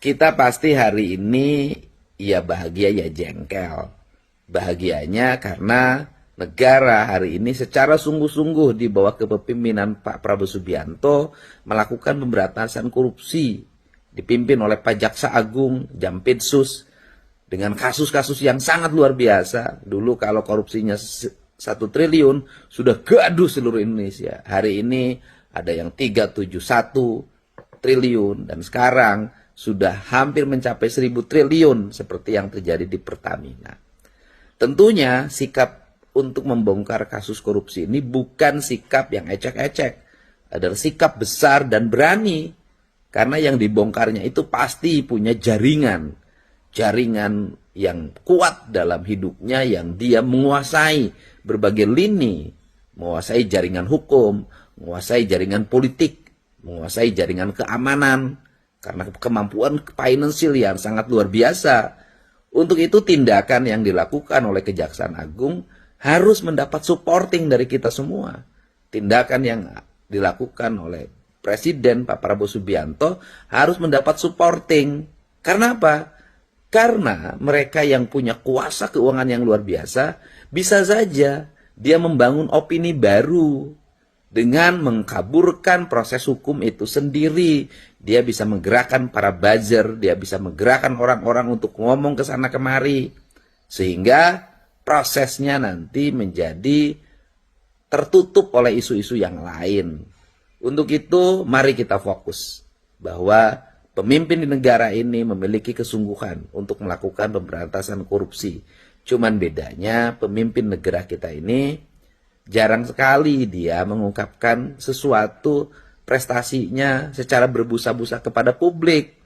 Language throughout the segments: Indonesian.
Kita pasti hari ini ya bahagia ya jengkel. Bahagianya karena negara hari ini secara sungguh-sungguh di bawah kepemimpinan Pak Prabowo Subianto melakukan pemberantasan korupsi dipimpin oleh Pak Jaksa Agung, Jampitsus dengan kasus-kasus yang sangat luar biasa. Dulu kalau korupsinya 1 triliun sudah gaduh seluruh Indonesia. Hari ini ada yang 371 triliun dan sekarang sudah hampir mencapai 1.000 triliun seperti yang terjadi di Pertamina. Tentunya sikap untuk membongkar kasus korupsi ini bukan sikap yang ecek-ecek, adalah sikap besar dan berani karena yang dibongkarnya itu pasti punya jaringan yang kuat dalam hidupnya, yang dia menguasai berbagai lini, menguasai jaringan hukum, menguasai jaringan politik, menguasai jaringan keamanan, karena kemampuan finansial yang sangat luar biasa. Untuk itu tindakan yang dilakukan oleh Kejaksaan Agung harus mendapat supporting dari kita semua. Tindakan yang dilakukan oleh Presiden Pak Prabowo Subianto harus mendapat supporting. Karena apa? Karena mereka yang punya kuasa keuangan yang luar biasa, bisa saja dia membangun opini baru dengan mengkaburkan proses hukum itu sendiri. Dia bisa menggerakkan para buzzer, dia bisa menggerakkan orang-orang untuk ngomong ke sana kemari. Sehingga prosesnya nanti menjadi tertutup oleh isu-isu yang lain. Untuk itu mari kita fokus bahwa pemimpin di negara ini memiliki kesungguhan untuk melakukan pemberantasan korupsi. Cuman bedanya pemimpin negara kita ini jarang sekali dia mengungkapkan sesuatu prestasinya secara berbusa-busa kepada publik.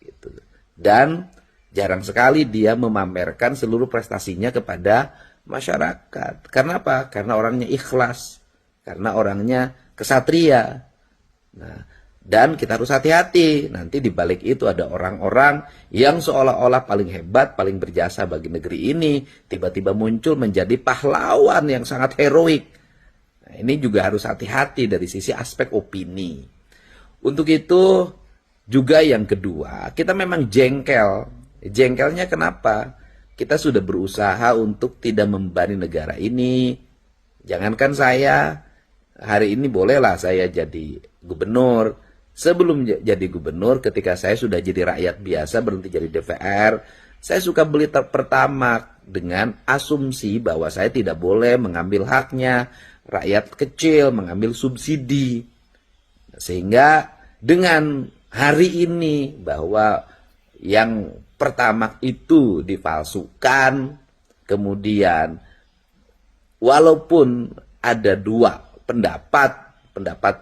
Gitu. Dan jarang sekali dia memamerkan seluruh prestasinya kepada masyarakat. Karena apa? Karena orangnya ikhlas. Karena orangnya kesatria. Nah, dan kita harus hati-hati. Nanti di balik itu ada orang-orang yang seolah-olah paling hebat, paling berjasa bagi negeri ini. Tiba-tiba muncul menjadi pahlawan yang sangat heroik. Nah, ini juga harus hati-hati dari sisi aspek opini. Untuk itu juga yang kedua, kita memang jengkel. Jengkelnya kenapa? Kita sudah berusaha untuk tidak membebani negara ini. Jangankan saya, hari ini bolehlah saya jadi gubernur. Sebelum jadi gubernur, ketika saya sudah jadi rakyat biasa, berhenti jadi DPR, saya suka beli pertamax dengan asumsi bahwa saya tidak boleh mengambil haknya rakyat kecil, mengambil subsidi. Sehingga dengan hari ini bahwa yang pertamax itu dipalsukan, kemudian walaupun ada dua pendapat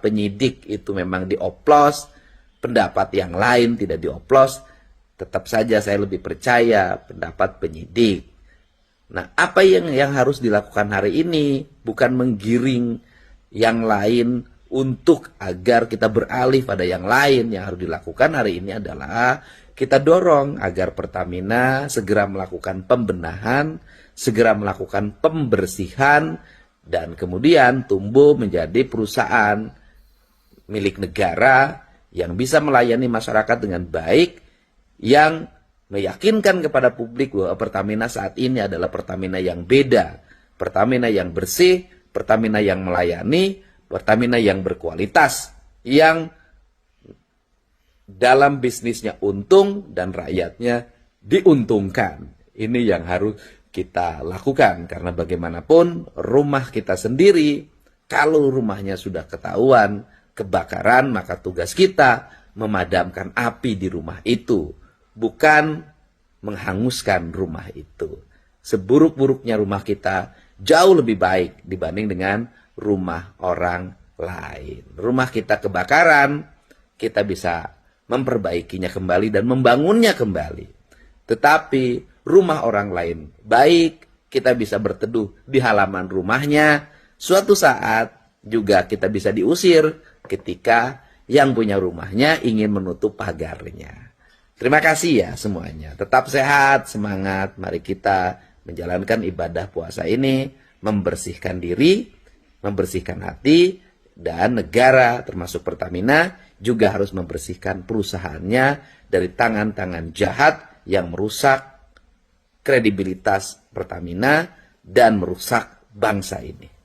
penyidik itu memang dioplos, pendapat yang lain tidak dioplos, tetap saja saya lebih percaya pendapat penyidik. Nah, apa yang harus dilakukan hari ini? Bukan menggiring yang lain untuk agar kita beralih pada yang lain. Yang harus dilakukan hari ini adalah kita dorong agar Pertamina segera melakukan pembenahan, segera melakukan pembersihan, dan kemudian tumbuh menjadi perusahaan milik negara yang bisa melayani masyarakat dengan baik, yang meyakinkan kepada publik bahwa Pertamina saat ini adalah Pertamina yang beda, Pertamina yang bersih, Pertamina yang melayani, Pertamina yang berkualitas, yang dalam bisnisnya untung dan rakyatnya diuntungkan. Ini yang harus kita lakukan, karena bagaimanapun rumah kita sendiri, kalau rumahnya sudah ketahuan kebakaran, maka tugas kita memadamkan api di rumah itu, bukan menghanguskan rumah itu. Seburuk-buruknya rumah kita jauh lebih baik dibanding dengan rumah orang lain. Rumah kita kebakaran, kita bisa memperbaikinya kembali dan membangunnya kembali. Tetapi rumah orang lain baik, kita bisa berteduh di halaman rumahnya. Suatu saat juga kita bisa diusir ketika yang punya rumahnya ingin menutup pagarnya. Terima kasih ya semuanya. Tetap sehat, semangat. Mari kita menjalankan ibadah puasa ini, membersihkan diri, membersihkan hati, dan negara termasuk Pertamina juga harus membersihkan perusahaannya dari tangan-tangan jahat yang merusak kredibilitas Pertamina dan merusak bangsa ini.